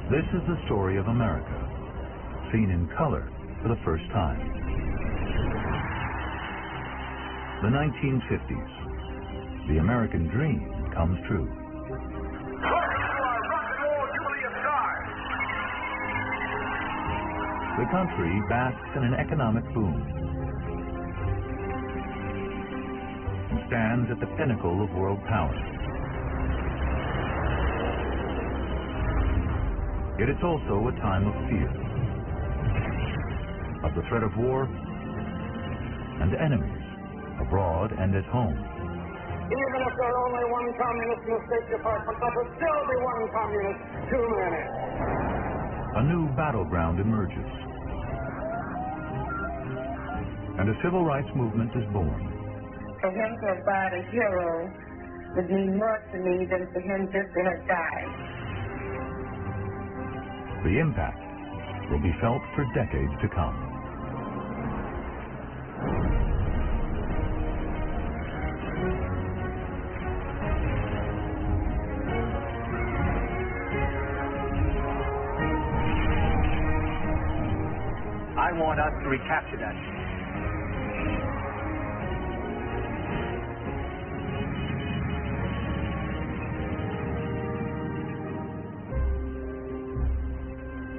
This is the story of America, seen in color for the first time. The 1950s. The American dream comes true. The country basks in an economic boom and stands at the pinnacle of world power. Yet it's also a time of fear, of the threat of war and enemies, abroad and at home. Even if there are only one communist in the State Department, there will still be one communist too many. A new battleground emerges, and a civil rights movement is born. For him to have died a hero would mean more to me than for him just to have died. The impact will be felt for decades to come. I want us to recapture that.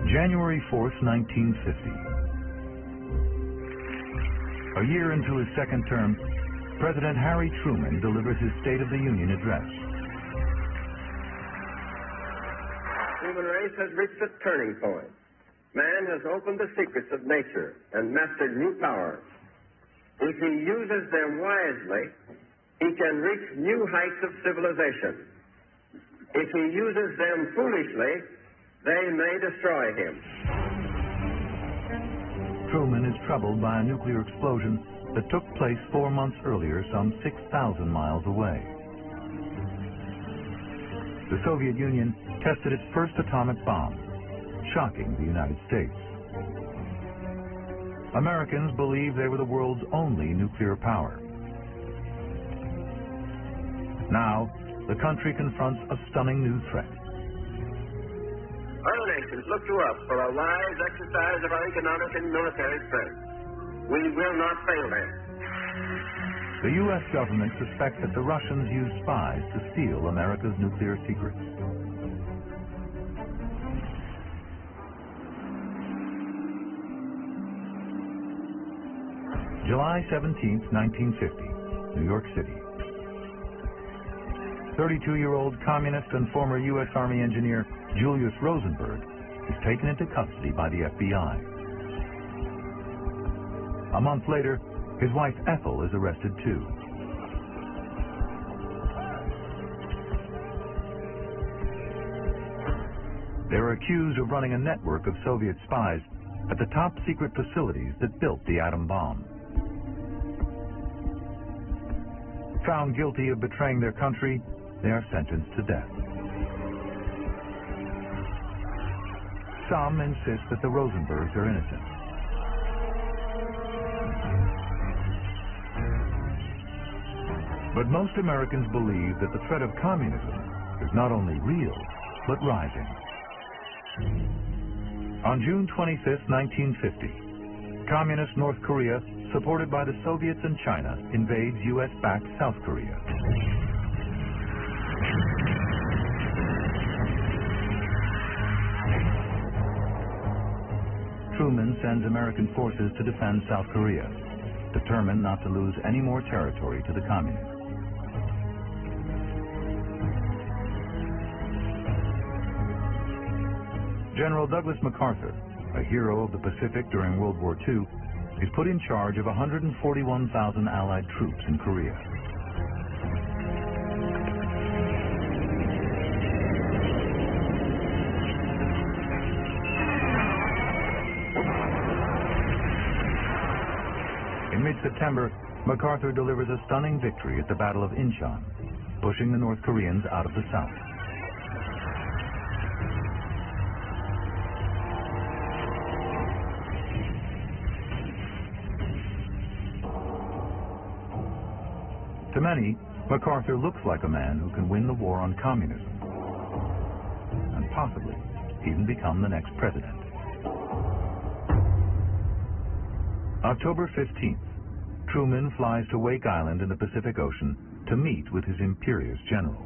January 4th, 1950. A year into his second term, President Harry Truman delivers his State of the Union address. The human race has reached a turning point. Man has opened the secrets of nature and mastered new powers. If he uses them wisely, he can reach new heights of civilization. If he uses them foolishly, they may destroy him. Truman is troubled by a nuclear explosion that took place 4 months earlier, some 6,000 miles away. The Soviet Union tested its first atomic bomb, shocking the United States. Americans believed they were the world's only nuclear power. Now, the country confronts a stunning new threat. Other nations look to us for a wise exercise of our economic and military strength. We will not fail them. The U.S. government suspects that the Russians used spies to steal America's nuclear secrets. July 17, 1950, New York City. 32-year-old communist and former U.S. Army engineer Julius Rosenberg is taken into custody by the FBI. A month later, his wife Ethel is arrested too. They are accused of running a network of Soviet spies at the top secret facilities that built the atom bomb. Found guilty of betraying their country, they are sentenced to death. Some insist that the Rosenbergs are innocent. But most Americans believe that the threat of communism is not only real, but rising. On June 25, 1950, communist North Korea, supported by the Soviets and China, invades U.S.-backed South Korea. Truman sends American forces to defend South Korea, determined not to lose any more territory to the communists. General Douglas MacArthur, a hero of the Pacific during World War II, is put in charge of 141,000 Allied troops in Korea. In mid-September, MacArthur delivers a stunning victory at the Battle of Incheon, pushing the North Koreans out of the South. To many, MacArthur looks like a man who can win the war on communism, and possibly even become the next president. October 15th, Truman flies to Wake Island in the Pacific Ocean to meet with his imperious general.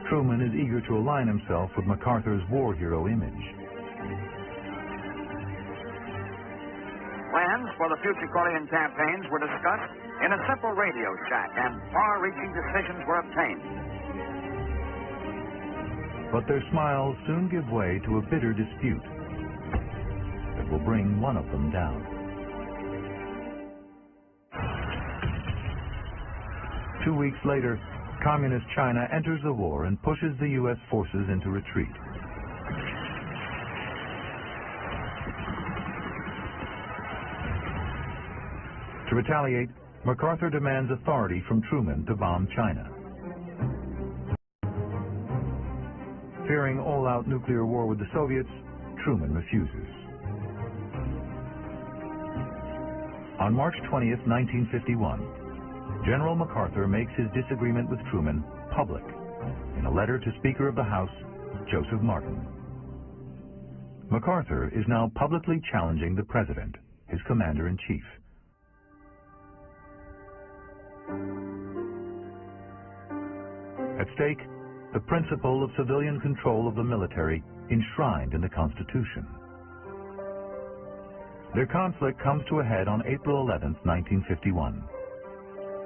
Truman is eager to align himself with MacArthur's war hero image. Plans for the future Korean campaigns were discussed in a simple radio shack, and far-reaching decisions were obtained. But their smiles soon give way to a bitter dispute that will bring one of them down. Two weeks later, Communist China enters the war and pushes the U.S. forces into retreat. To retaliate, MacArthur demands authority from Truman to bomb China. Fearing all-out nuclear war with the Soviets, Truman refuses. On March 20th, 1951, General MacArthur makes his disagreement with Truman public in a letter to Speaker of the House, Joseph Martin. MacArthur is now publicly challenging the President, his commander-in-chief. At stake, the principle of civilian control of the military enshrined in the Constitution. Their conflict comes to a head on April 11, 1951.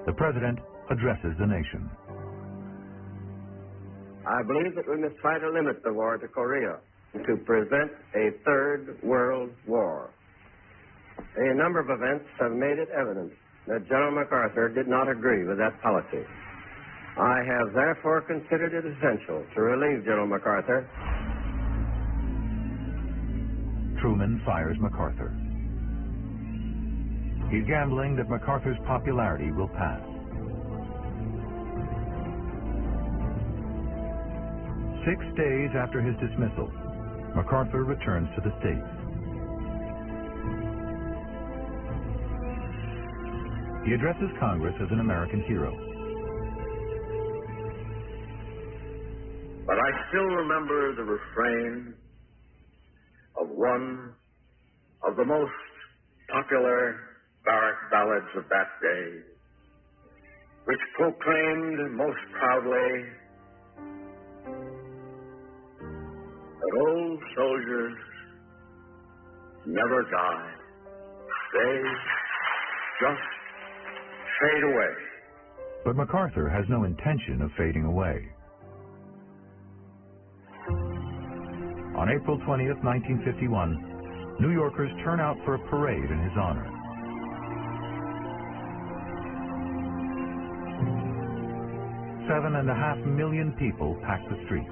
The President addresses the nation. I believe that we must try to limit the war to Korea to prevent a third world war. A number of events have made it evident that General MacArthur did not agree with that policy. I have therefore considered it essential to relieve General MacArthur. Truman fires MacArthur. He's gambling that MacArthur's popularity will pass. 6 days after his dismissal, MacArthur returns to the States. He addresses Congress as an American hero. But I still remember the refrain of one of the most popular barrack ballads of that day, which proclaimed most proudly that old soldiers never die. They just fade away. But MacArthur has no intention of fading away. On April 20th, 1951, New Yorkers turn out for a parade in his honor. $7.5 million people pack the streets.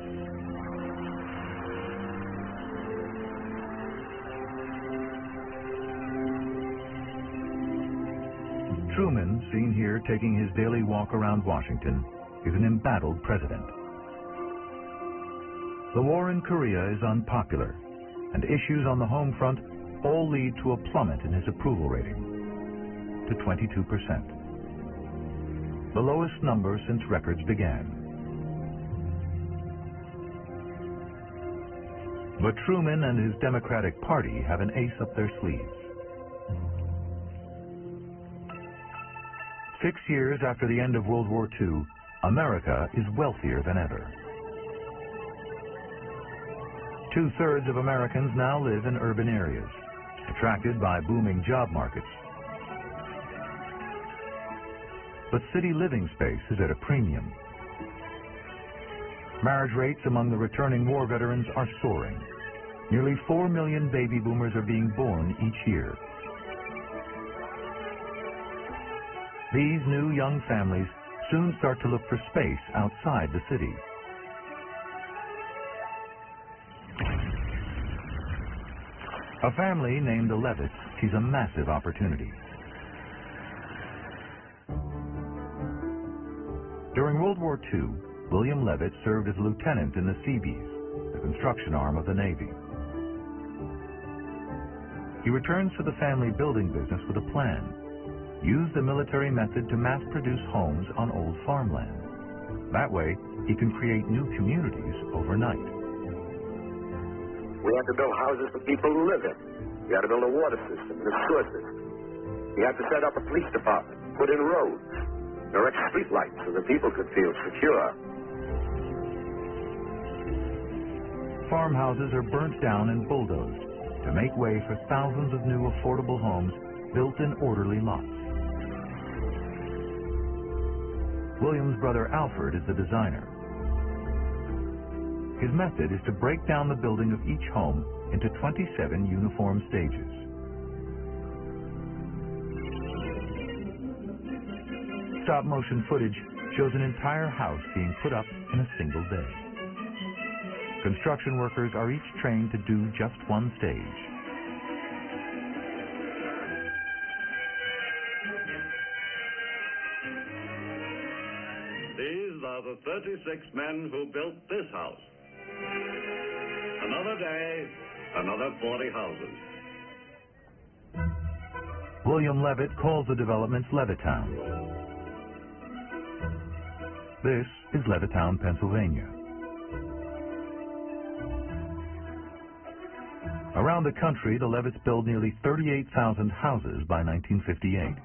Truman, seen here taking his daily walk around Washington, is an embattled president. The war in Korea is unpopular, and issues on the home front all lead to a plummet in his approval rating to 22%. The lowest number since records began. But Truman and his Democratic Party have an ace up their sleeves. 6 years after the end of World War II, America is wealthier than ever. 2/3 of Americans now live in urban areas, attracted by booming job markets. But city living space is at a premium. Marriage rates among the returning war veterans are soaring. Nearly 4 million baby boomers are being born each year. These new young families soon start to look for space outside the city. A family named the Levitts sees a massive opportunity. During World War II, William Levitt served as a lieutenant in the Seabees, the construction arm of the Navy. He returns to the family building business with a plan. used the military method to mass-produce homes on old farmland. That way, he can create new communities overnight. We had to build houses for people to live in. We had to build a water system and a sewer system. We had to set up a police department, put in roads, erect street lights so that people could feel secure. Farmhouses are burnt down and bulldozed to make way for thousands of new affordable homes built in orderly lots. William's brother Alfred is the designer. His method is to break down the building of each home into 27 uniform stages. Stop-motion footage shows an entire house being put up in a single day. Construction workers are each trained to do just one stage. These are the 36 men who built this house. Another day, another 40 houses. William Levitt calls the developments Levittown. This is Levittown, Pennsylvania. Around the country, the Levitts build nearly 38,000 houses by 1958.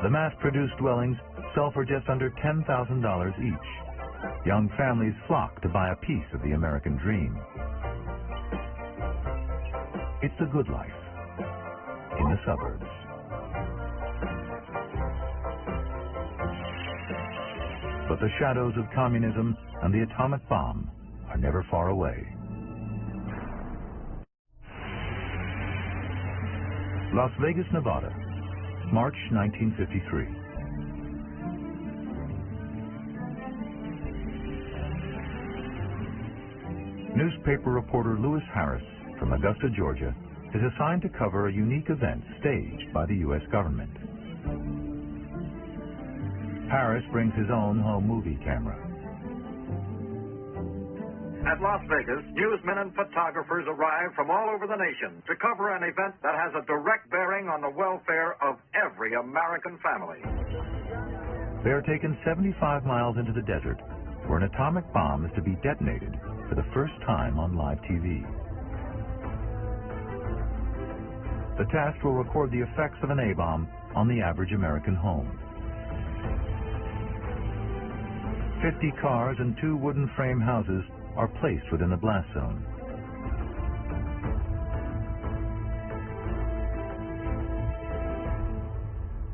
The mass-produced dwellings sell for just under $10,000 each. Young families flock to buy a piece of the American dream. It's the good life in the suburbs. But the shadows of communism and the atomic bomb are never far away. Las Vegas, Nevada, March 1953. Newspaper reporter Lewis Harris from Augusta, Georgia, is assigned to cover a unique event staged by the U.S. government. Harris brings his own home movie camera. At Las Vegas, newsmen and photographers arrive from all over the nation to cover an event that has a direct bearing on the welfare of every American family. They are taken 75 miles into the desert, where an atomic bomb is to be detonated for the first time on live TV. The test will record the effects of an A-bomb on the average American home. 50 cars and 2 wooden frame houses are placed within the blast zone.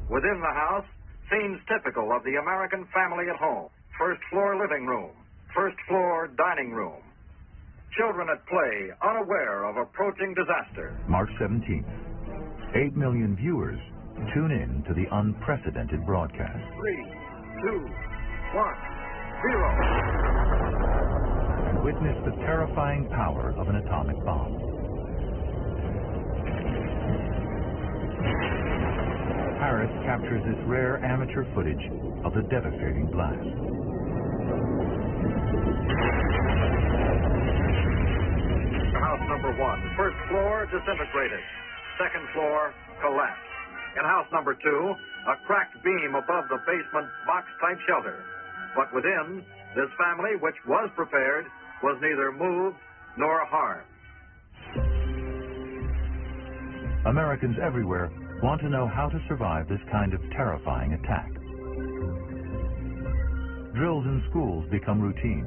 Within the house, scenes typical of the American family at home. First floor living room, first floor dining room. Children at play, unaware of approaching disaster. March 17th. 8 million viewers tune in to the unprecedented broadcast. 3, 2, 1, 0. And witness the terrifying power of an atomic bomb. Harris captures this rare amateur footage of the devastating blast. House number 1, first floor disintegrated. Second floor collapsed. In house number 2, a cracked beam above the basement box-type shelter. But within, this family, which was prepared, was neither moved nor harmed. Americans everywhere want to know how to survive this kind of terrifying attack. Drills in schools become routine.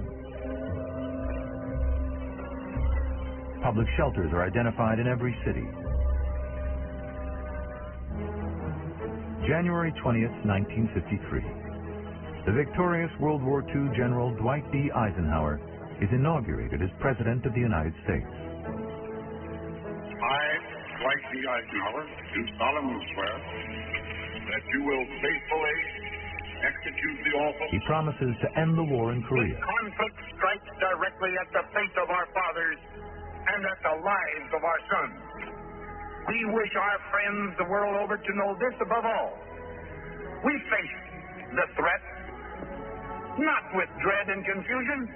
Public shelters are identified in every city. January 20th, 1953. The victorious World War II General Dwight D. Eisenhower is inaugurated as President of the United States. I, Dwight D. Eisenhower, do solemnly swear that you will faithfully execute the office. He promises to end the war in Korea. This conflict strikes directly at the faith of our fathers and at the lives of our sons. We wish our friends the world over to know this above all. We face the threat not with dread and confusion,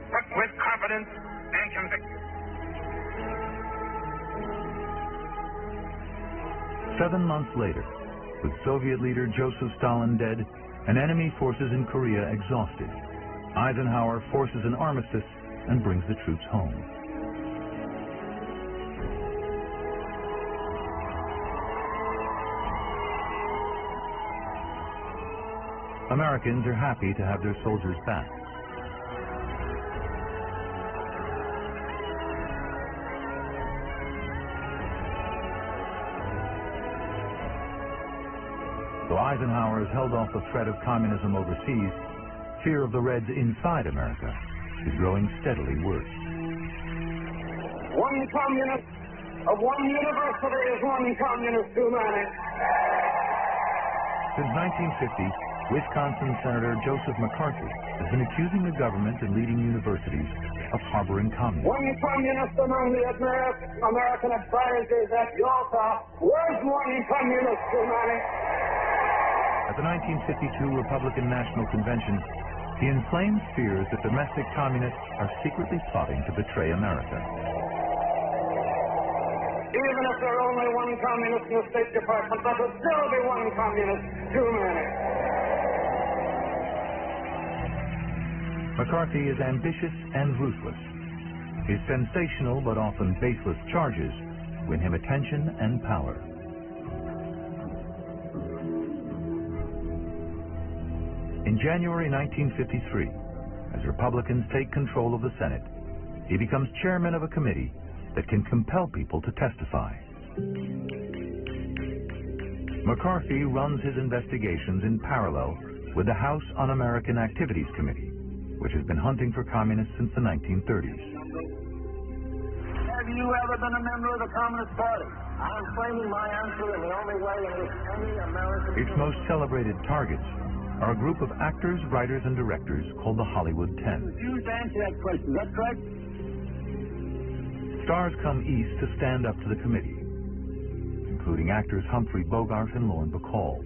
but with confidence and conviction. 7 months later, With Soviet leader Joseph Stalin dead and enemy forces in Korea exhausted, Eisenhower forces an armistice and brings the troops home. Americans are happy to have their soldiers back. Though Eisenhower has held off the threat of communism overseas, fear of the Reds inside America is growing steadily worse. One communist of one university is one communist too many. Since 1950, Wisconsin Senator Joseph McCarthy has been accusing the government and leading universities of harboring communists. One communist among the American advisors at Yalta was one communist too many. At the 1952 Republican National Convention, he inflamed fears that domestic communists are secretly plotting to betray America. Even if there are only one communist in the State Department, there will still be one communist too many. McCarthy is ambitious and ruthless. His sensational but often baseless charges win him attention and power. In January 1953, as Republicans take control of the Senate, he becomes chairman of a committee that can compel people to testify. McCarthy runs his investigations in parallel with the House Un-American Activities Committee, which has been hunting for communists since the 1930s. Have you ever been a member of the Communist Party? I'm claiming my answer in the only way in which any American... Its most celebrated targets are a group of actors, writers, and directors called the Hollywood Ten. Refuse to answer that question, is that correct? Stars come east to stand up to the committee, including actors Humphrey Bogart and Lauren Bacall.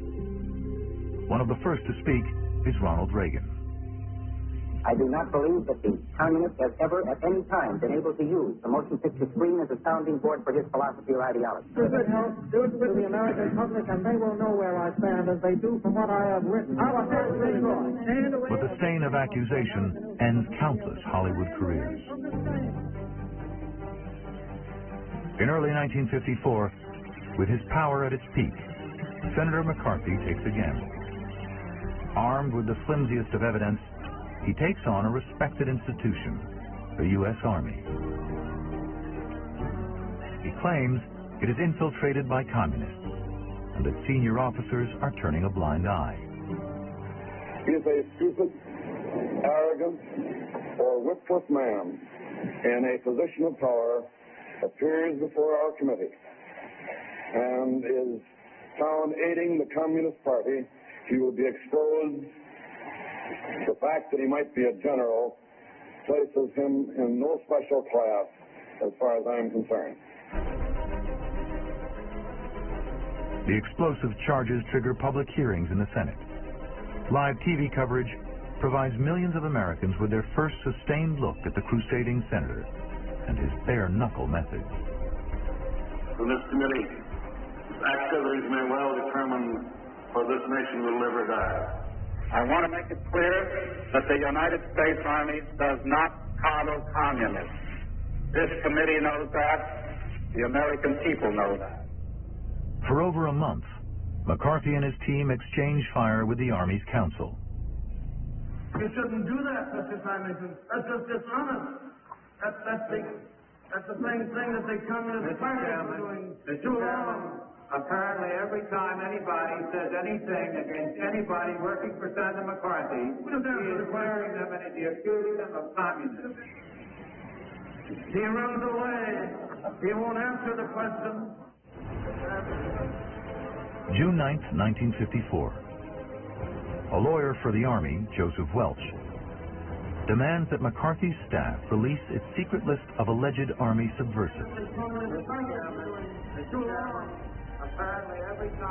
One of the first to speak is Ronald Reagan. I do not believe that the communist has ever at any time been able to use the motion picture screen as a sounding board for his philosophy or ideology. Do it to the American public, and they will know where I stand as they do from what I have written. But the stain of accusation ends countless Hollywood careers. In early 1954, with his power at its peak, Senator McCarthy takes again. Armed with the flimsiest of evidence, he takes on a respected institution, the U.S. Army. He claims it is infiltrated by communists and that senior officers are turning a blind eye. He is a stupid, arrogant, or witless man in a position of power, appears before our committee, and is found aiding the Communist Party. He will be exposed. The fact that he might be a general places him in no special class as far as I'm concerned. The explosive charges trigger public hearings in the Senate. Live TV coverage provides millions of Americans with their first sustained look at the crusading senator and his bare-knuckle methods. From this committee, activities may well determine whether this nation will live or die. I want to make it clear that the United States Army does not coddle communists. This committee knows that. The American people know that. For over a month, McCarthy and his team exchange fire with the Army's counsel. You shouldn't do that, Mr. Simonson. That's just dishonest. That's the same thing that the Communist Party is doing too long. Apparently, every time anybody says anything against anybody working for Senator McCarthy, he is declaring them and he accuses them of communism. He runs away. He won't answer the question. June 9th, 1954. A lawyer for the Army, Joseph Welch, demands that McCarthy's staff release its secret list of alleged Army subversives.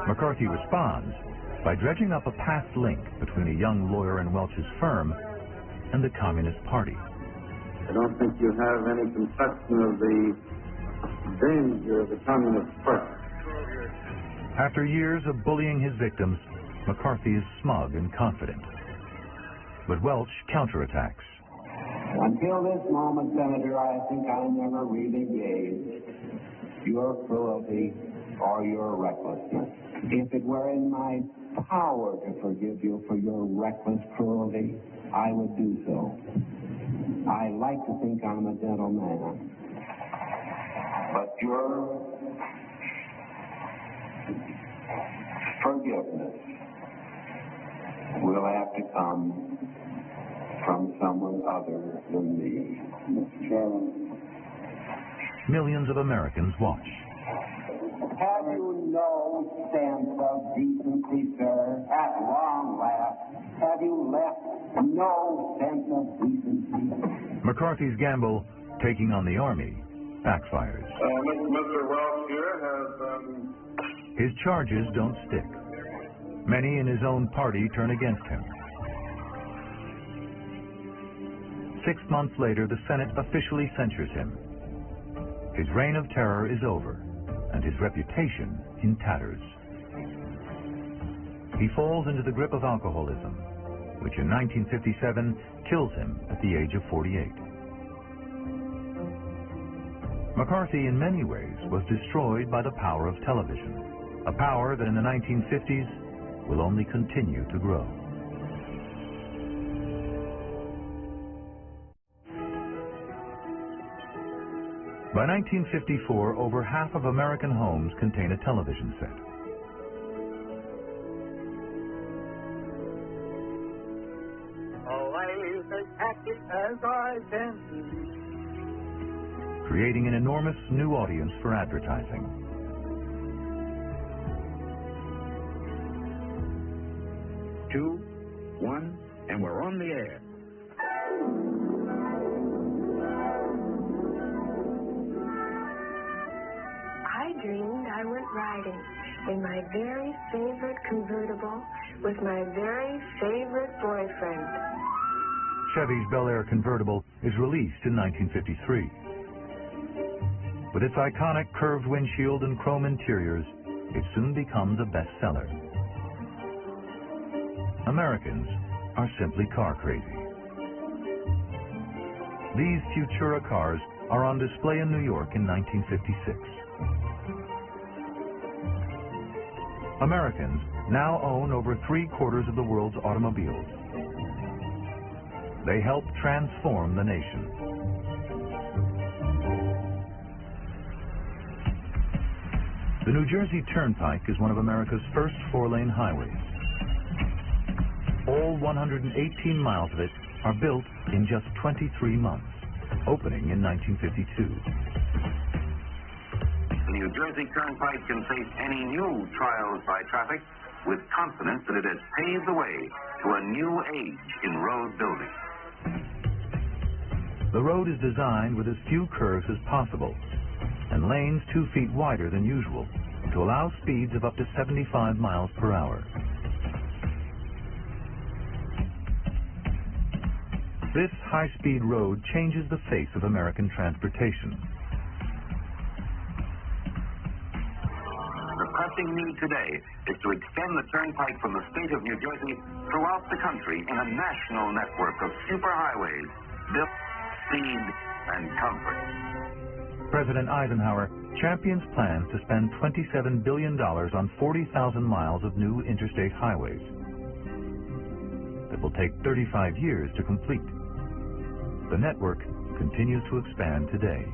McCarthy responds by dredging up a past link between a young lawyer in Welch's firm and the Communist Party. I don't think you have any conception of the danger of the Communist Party. After years of bullying his victims, McCarthy is smug and confident. But Welch counterattacks. Until this moment, Senator, I think I never really gauged your cruelty or your recklessness. If it were in my power to forgive you for your reckless cruelty, I would do so. I like to think I'm a gentleman. But your forgiveness will have to come from someone other than me. Mr. Chairman. Millions of Americans watch. Have you no sense of decency, sir? At long last, have you left no sense of decency? McCarthy's gamble, taking on the Army, backfires. Mr. Welch here has... His charges don't stick. Many in his own party turn against him. 6 months later, the Senate officially censures him. His reign of terror is over, and his reputation in tatters. He falls into the grip of alcoholism, which in 1957 kills him at the age of 48. McCarthy, in many ways, was destroyed by the power of television, a power that in the 1950s will only continue to grow. By 1954, over half of American homes contain a television set. Always as happy as I can be. Creating an enormous new audience for advertising. Two, one, and we're on the air. I dreamed I went riding in my very favorite convertible with my very favorite boyfriend. Chevy's Bel Air convertible is released in 1953. With its iconic curved windshield and chrome interiors, it soon becomes a bestseller. Americans are simply car crazy. These Futura cars are on display in New York in 1956. Americans now own over 3/4 of the world's automobiles. They help transform the nation. The New Jersey Turnpike is one of America's first 4-lane highways. All 118 miles of it are built in just 23 months, opening in 1952. The New Jersey Turnpike can face any new trials by traffic with confidence that it has paved the way to a new age in road building. The road is designed with as few curves as possible and lanes 2 feet wider than usual to allow speeds of up to 75 miles per hour. This high-speed road changes the face of American transportation. The pressing need today is to extend the turnpike from the state of New Jersey throughout the country in a national network of superhighways built speed and comfort. President Eisenhower champions plans to spend $27 billion on 40,000 miles of new interstate highways that will take 35 years to complete. The network continues to expand today.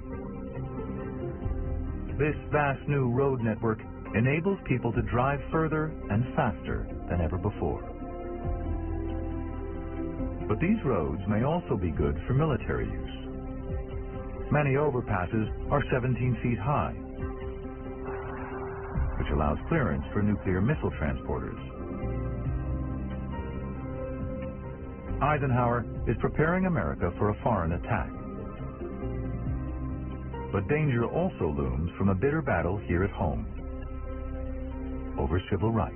This vast new road network enables people to drive further and faster than ever before. But these roads may also be good for military use. Many overpasses are 17 feet high, which allows clearance for nuclear missile transporters. Eisenhower is preparing America for a foreign attack. But danger also looms from a bitter battle here at home over civil rights.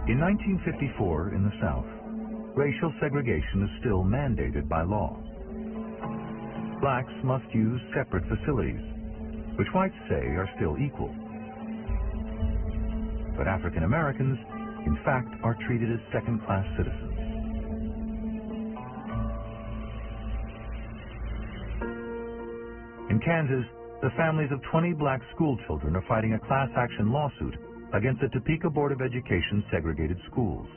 In 1954, in the South, racial segregation is still mandated by law. Blacks must use separate facilities, which whites say are still equal. But African Americans, in fact, are treated as second-class citizens. In Kansas, the families of 20 black school children are fighting a class action lawsuit against the Topeka Board of Education segregated schools.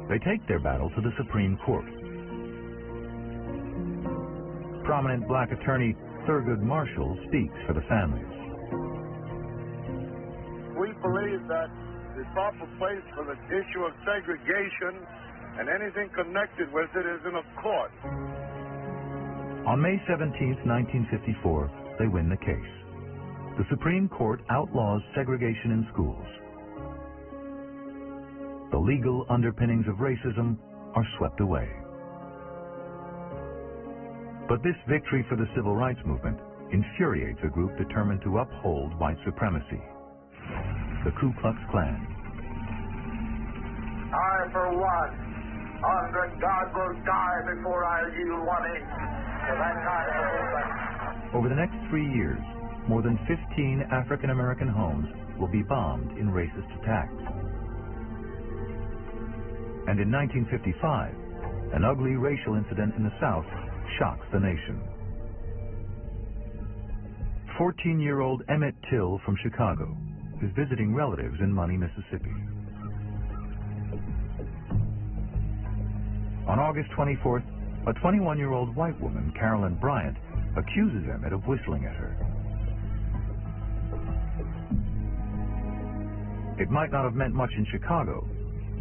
They take their battle to the Supreme Court. Prominent black attorney Thurgood Marshall speaks for the families. We believe that the proper place for the issue of segregation and anything connected with it is in a court. On May 17, 1954, they win the case. The Supreme Court outlaws segregation in schools. The legal underpinnings of racism are swept away. But this victory for the civil rights movement infuriates a group determined to uphold white supremacy, the Ku Klux Klan. I, for one, under God, will die before I yield one inch to that kind of movement. Over the next 3 years, more than 15 African American homes will be bombed in racist attacks. And in 1955, an ugly racial incident in the South shocks the nation. 14-year-old Emmett Till from Chicago is visiting relatives in Money, Mississippi. On August 24th, a 21-year-old white woman, Carolyn Bryant, accuses Emmett of whistling at her. It might not have meant much in Chicago,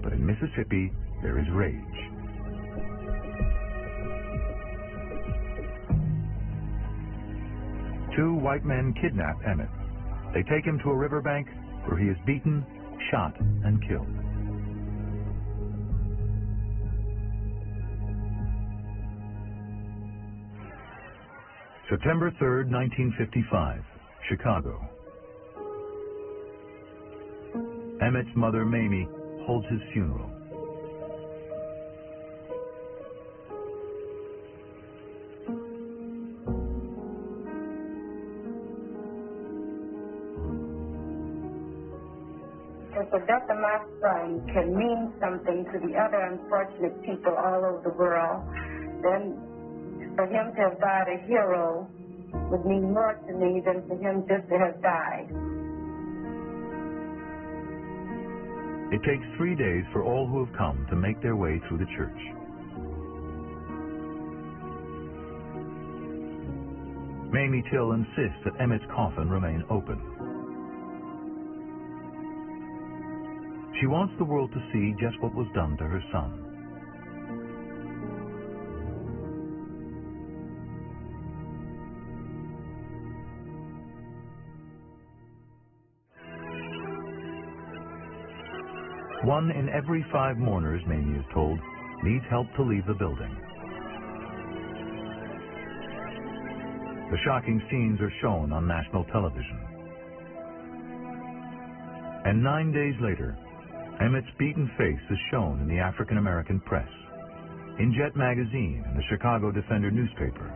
but in Mississippi, there is rage. Two white men kidnap Emmett. They take him to a riverbank where he is beaten, shot, and killed. September 3rd, 1955, Chicago. Emmett's mother, Mamie, holds his funeral. If the death of my son can mean something to the other unfortunate people all over the world, then for him to have died a hero would mean more to me than for him just to have died. It takes 3 days for all who have come to make their way through the church. Mamie Till insists that Emmett's coffin remain open. She wants the world to see just what was done to her son. One in every 5 mourners, Mamie is told, needs help to leave the building. The shocking scenes are shown on national television. And 9 days later, Emmett's beaten face is shown in the African American press, in Jet magazine and the Chicago Defender newspaper.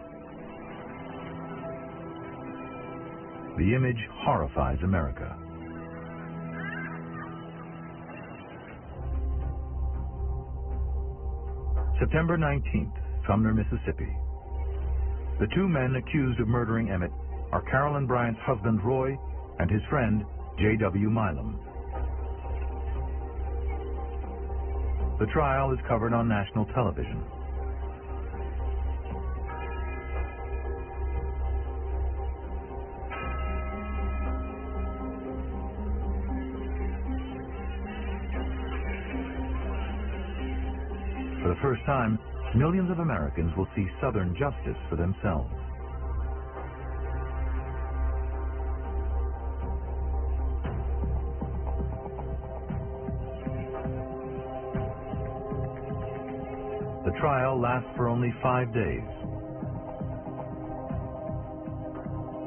The image horrifies America. September 19th, Sumner, Mississippi. The 2 men accused of murdering Emmett are Carolyn Bryant's husband, Roy, and his friend, J.W. Milam. The trial is covered on national television. For the first time, millions of Americans will see Southern justice for themselves. The trial lasts for only 5 days.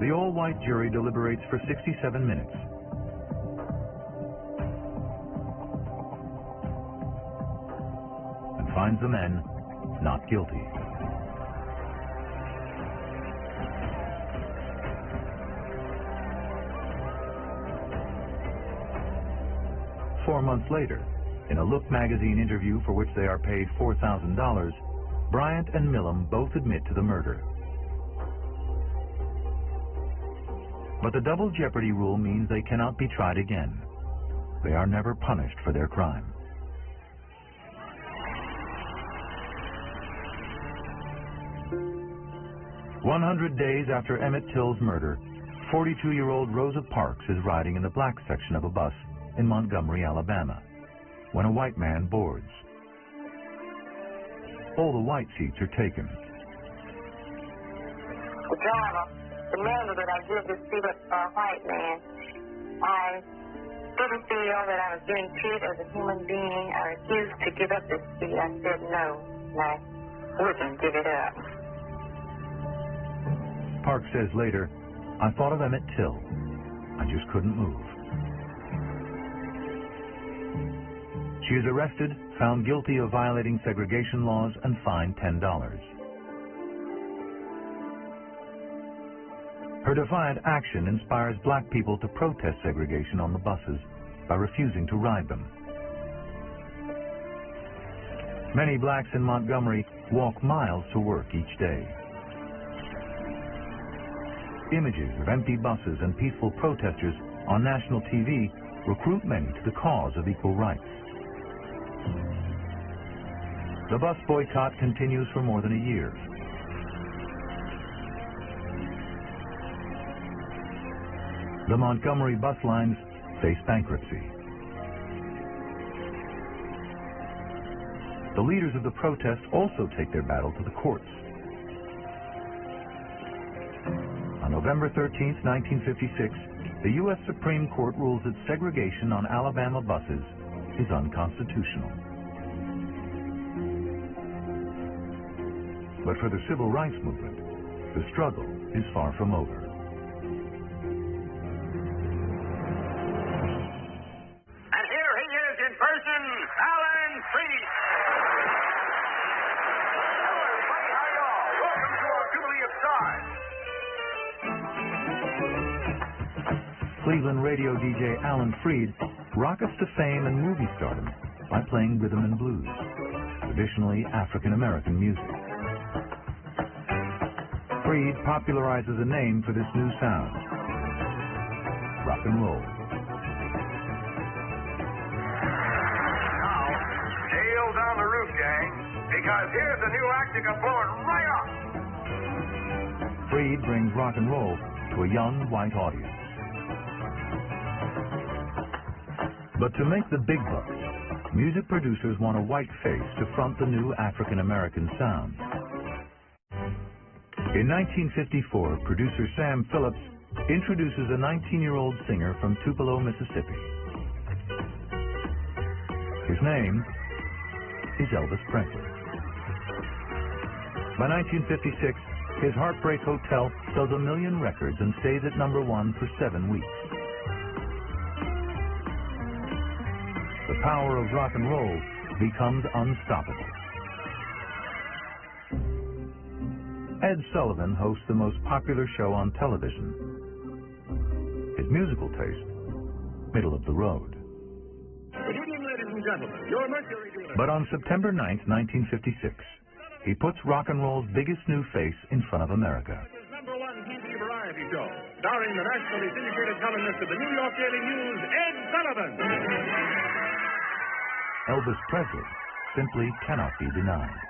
The all-white jury deliberates for 67 minutes. And finds the men not guilty. 4 months later, in a Look magazine interview for which they are paid $4,000, Bryant and Millam both admit to the murder. But the double jeopardy rule means they cannot be tried again. They are never punished for their crime. "100 days after Emmett Till's murder, 42-year-old Rosa Parks is riding in the black section of a bus in Montgomery, Alabama, when a white man boards. All the white seats are taken. The driver demanded that I give this seat up to a white man. I didn't feel that I was being treated as a human being. I refused to give up this seat. I said no, and I wouldn't give it up. Parks says later, "I thought of Emmett Till. I just couldn't move." She is arrested, found guilty of violating segregation laws, and fined $10. Her defiant action inspires black people to protest segregation on the buses by refusing to ride them. Many blacks in Montgomery walk miles to work each day. Images of empty buses and peaceful protesters on national TV recruit many to the cause of equal rights. The bus boycott continues for more than a year. The Montgomery bus lines face bankruptcy. The leaders of the protest also take their battle to the courts. On November 13, 1956, the U.S. Supreme Court rules that segregation on Alabama buses is unconstitutional. But for the civil rights movement, the struggle is far from over. And here he is in person, Alan Freed. Hello, everybody. How y'all? Welcome to our Jubilee of Stars. Cleveland radio DJ Alan Freed rockets to fame and movie stardom by playing rhythm and blues, traditionally African-American music. Freed popularizes a name for this new sound: rock and roll. Now, tails on the roof, gang, because here's a new act that can blow it right off. Freed brings rock and roll to a young white audience. But to make the big bucks, music producers want a white face to front the new African-American sound. In 1954, producer Sam Phillips introduces a 19-year-old singer from Tupelo, Mississippi. His name is Elvis Presley. By 1956, his Heartbreak Hotel sells 1 million records and stays at #1 for 7 weeks. The power of rock and roll becomes unstoppable. Ed Sullivan hosts the most popular show on television. His musical taste, middle of the road. Good evening, ladies and gentlemen. Your Mercury dealer. But on September 9th, 1956, he puts rock and roll's biggest new face in front of America. His #1 TV variety show, starring the nationally syndicated columnist of the New York Daily News, Ed Sullivan. Elvis Presley simply cannot be denied.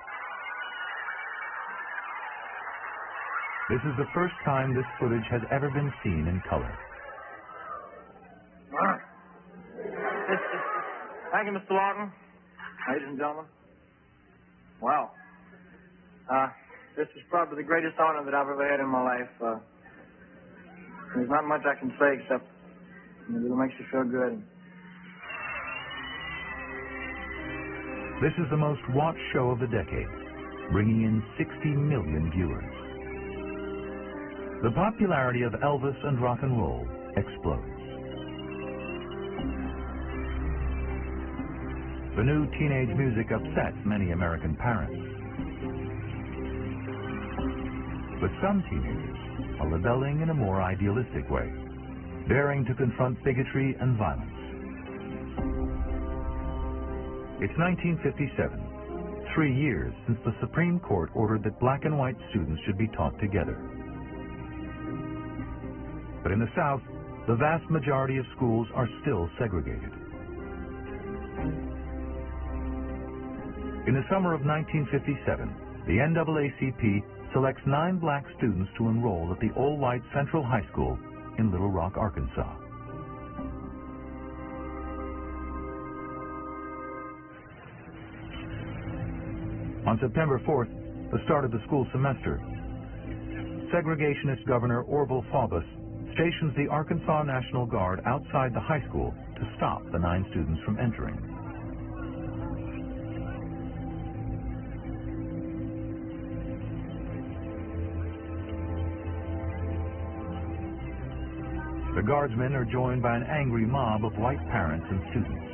This is the first time this footage has ever been seen in color. Thank you, Mr. Lawton. Ladies and gentlemen. Wow. This is probably the greatest honor that I've ever had in my life. There's not much I can say except it makes you feel good. This is the most watched show of the decade, bringing in 60 million viewers. The popularity of Elvis and rock and roll explodes. The new teenage music upsets many American parents. But some teenagers are rebelling in a more idealistic way, daring to confront bigotry and violence. It's 1957, 3 years since the Supreme Court ordered that black and white students should be taught together. But in the South, the vast majority of schools are still segregated. In the summer of 1957, the NAACP selects 9 black students to enroll at the all-white Central High School in Little Rock, Arkansas. On September 4th, the start of the school semester, segregationist Governor Orville Faubus stations the Arkansas National Guard outside the high school to stop the 9 students from entering. The guardsmen are joined by an angry mob of white parents and students.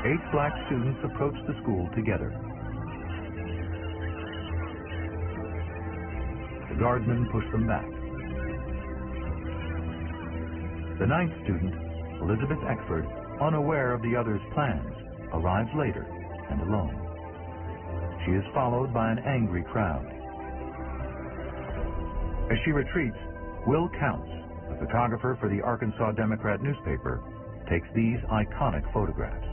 Eight black students approach the school together. The guardsmen push them back. The 9th student, Elizabeth Eckford, unaware of the others' plans, arrives later and alone. She is followed by an angry crowd. As she retreats, Will Counts, the photographer for the Arkansas Democrat newspaper, takes these iconic photographs.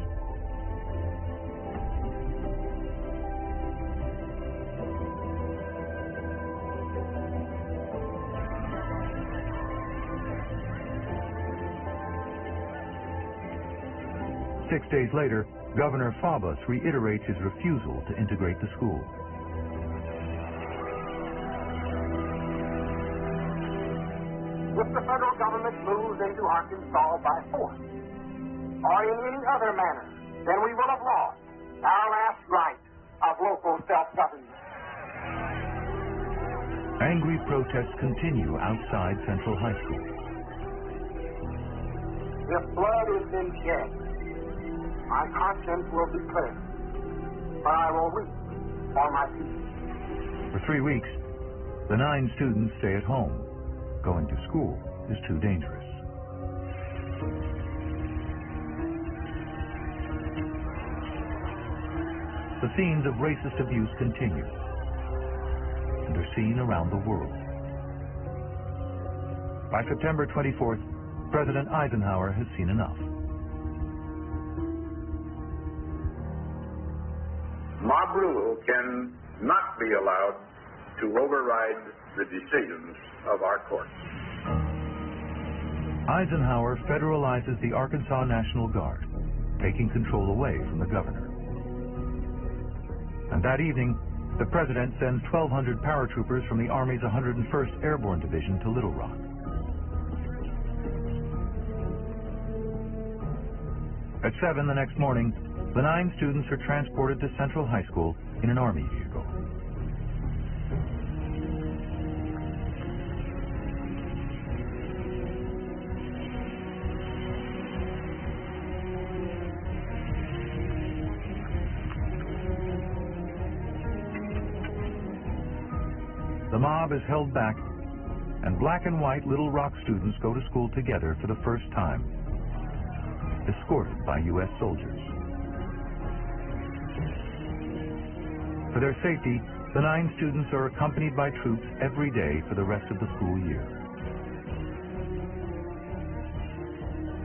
Six days later, Governor Faubus reiterates his refusal to integrate the school. If the federal government moves into Arkansas by force, or in any other manner, then we will have lost our last right of local self-government. Angry protests continue outside Central High School. If blood has been shed, my conscience will be clear, but I will weep for my people. For 3 weeks, the 9 students stay at home. Going to school is too dangerous. The scenes of racist abuse continue and are seen around the world. By September 24th, President Eisenhower has seen enough. Mob rule can not be allowed to override the decisions of our courts. Eisenhower federalizes the Arkansas National Guard, taking control away from the governor. And that evening, the president sends 1,200 paratroopers from the Army's 101st Airborne Division to Little Rock. At 7 the next morning, the 9 students are transported to Central High School in an Army vehicle. The mob is held back, and black and white Little Rock students go to school together for the first time, escorted by U.S. soldiers. For their safety, the 9 students are accompanied by troops every day for the rest of the school year.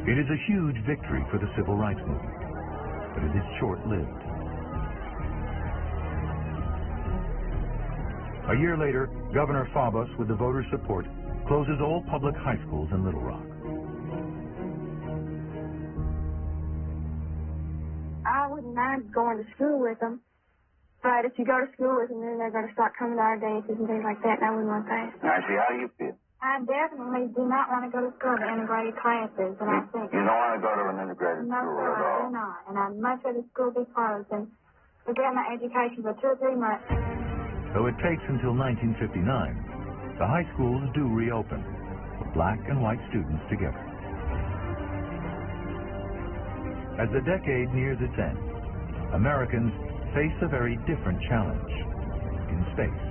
It is a huge victory for the civil rights movement, but it is short-lived. A year later, Governor Faubus, with the voters' support, closes all public high schools in Little Rock. I wouldn't mind going to school with them, but if you go to school with them, then they're going to start coming to our dances and things like that, and I wouldn't want that. Nancy, how do you feel? I definitely do not want to go to school to integrated classes, and I think... You don't want to go to an integrated No, school sir, at I all? do not, and I'd much rather school be closed than forget my education for 2 or 3 months. Though it takes until 1959, the high schools do reopen, with black and white students together. As the decade nears its end, Americans face a very different challenge in space.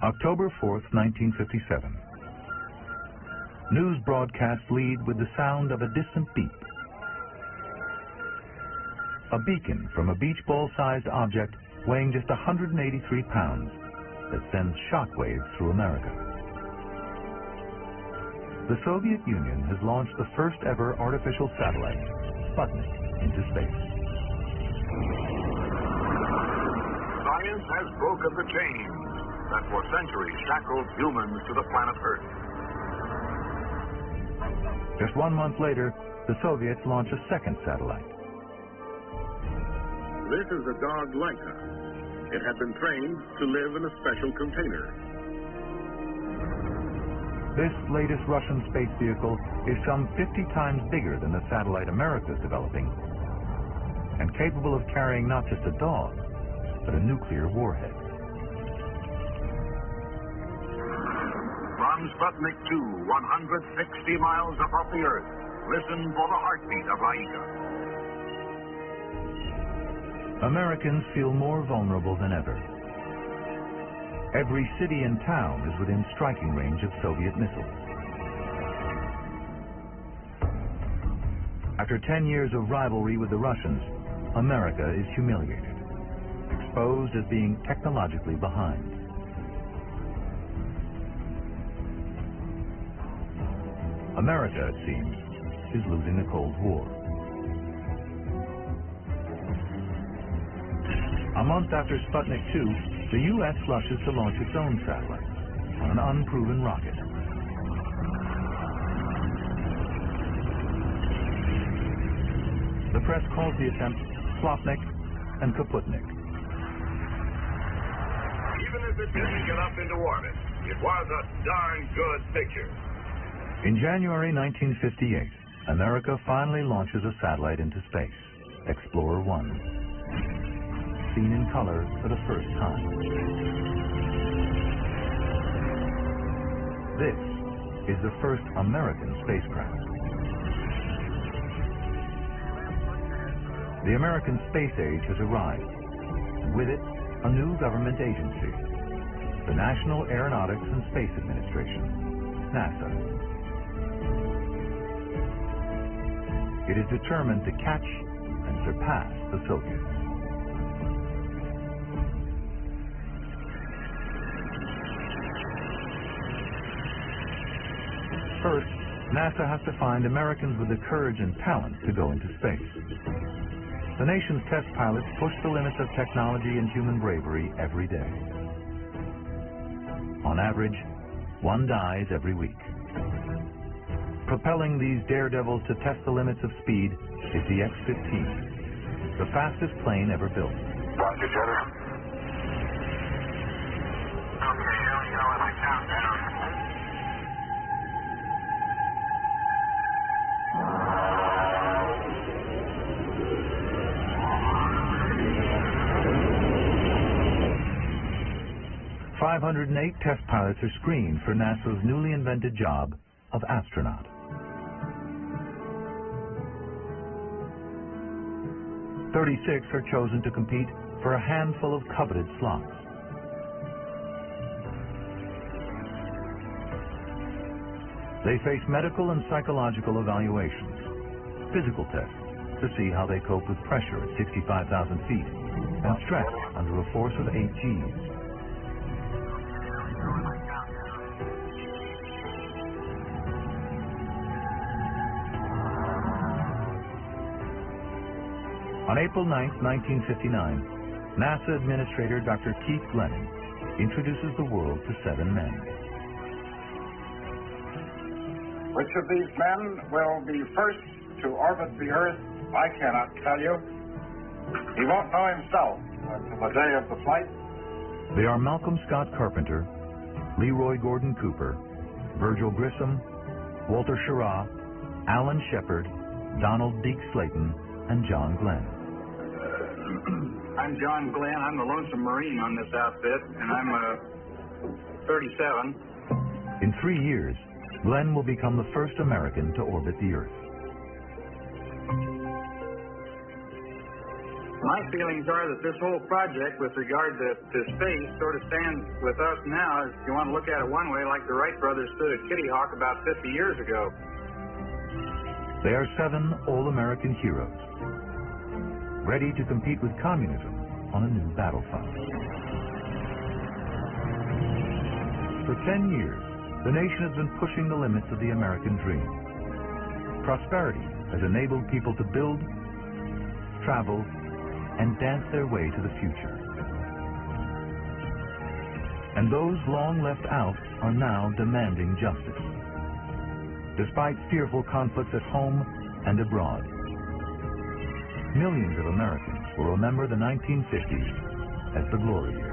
October 4th, 1957. News broadcasts lead with the sound of a distant beep. A beacon from a beach ball-sized object weighing just 183 pounds that sends shockwaves through America. The Soviet Union has launched the first ever artificial satellite, Sputnik, into space. Science has broken the chains that for centuries shackled humans to the planet Earth. Just 1 month later, the Soviets launch a second satellite. This is the dog Laika. It had been trained to live in a special container. This latest Russian space vehicle is some 50 times bigger than the satellite America is developing, and capable of carrying not just a dog, but a nuclear warhead. From Sputnik 2, 160 miles above the Earth, listen for the heartbeat of Laika. Americans feel more vulnerable than ever. Every city and town is within striking range of Soviet missiles. After 10 years of rivalry with the Russians, America is humiliated, exposed as being technologically behind. America, it seems, is losing the Cold War. A month after Sputnik 2, the U.S. rushes to launch its own satellites on an unproven rocket. The press calls the attempt Slopnik and Kaputnik. Even if it didn't get up into orbit, it was a darn good picture. In January 1958, America finally launches a satellite into space, Explorer 1. Seen in color for the first time. This is the first American spacecraft. The American space age has arrived, and with it, a new government agency, the National Aeronautics and Space Administration, NASA. It is determined to catch and surpass the Soviets. First, NASA has to find Americans with the courage and talent to go into space. The nation's test pilots push the limits of technology and human bravery every day. On average, one dies every week. Propelling these daredevils to test the limits of speed is the X-15, the fastest plane ever built. Roger, Jenner. Okay, here we go with my countdown. .508 test pilots are screened for NASA's newly invented job of astronaut. .36 are chosen to compete for a handful of coveted slots. They face medical and psychological evaluations, physical tests to see how they cope with pressure at 65,000 feet and stress under a force of 8 Gs. On April 9, 1959, NASA Administrator Dr. Keith Glenning introduces the world to 7 men. Which of these men will be first to orbit the Earth, I cannot tell you. He won't know himself until the day of the flight. They are Malcolm Scott Carpenter, Leroy Gordon Cooper, Virgil Grissom, Walter Schirra, Alan Shepard, Donald Deke Slayton, and John Glenn. I'm John Glenn. I'm the lonesome Marine on this outfit, and I'm 37. In 3 years, Glenn will become the first American to orbit the Earth. My feelings are that this whole project with regard to space sort of stands with us now, if you want to look at it one way, like the Wright brothers stood at Kitty Hawk about 50 years ago. They are 7 all-American heroes, ready to compete with communism on a new battlefront. For 10 years, the nation has been pushing the limits of the American dream. Prosperity has enabled people to build, travel, and dance their way to the future. And those long left out are now demanding justice. Despite fearful conflicts at home and abroad, millions of Americans will remember the 1950s as the glory years.